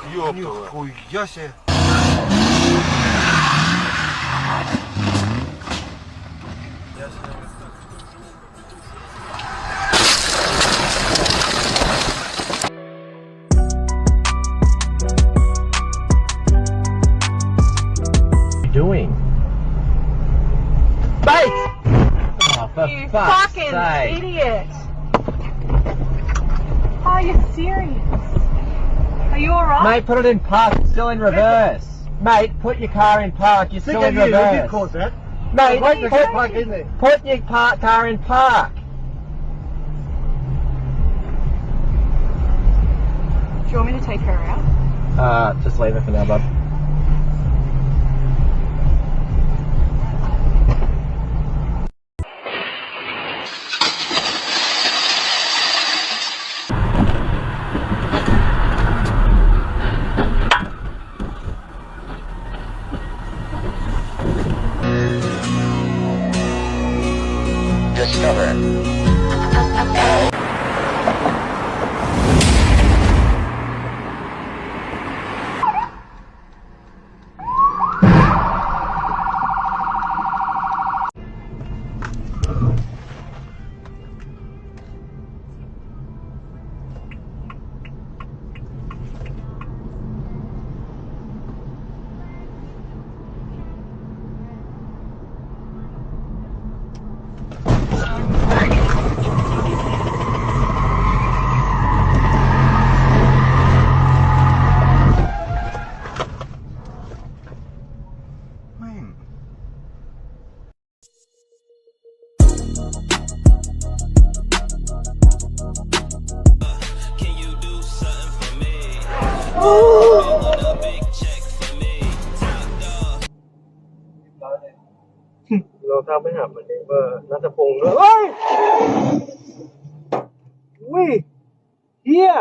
Нихуя себе. Doing? Mate! Oh, for You fuck's fucking sake. idiot! Are you serious? Are you alright? Mate, put it in park. It's still in reverse. Mate, put your car in park. You're still in reverse. cause that. Mate, Wait, put, park in there. put your car in park. Do you want me to take her out? Just leave it for now, bud. Discover. Can you do something for me? Want a big check for me? Top dog. เราทำไม่หับเหมือนเดิมว่านัทพงษ์ด้วยเฮ้ยอุ้ยเฮีย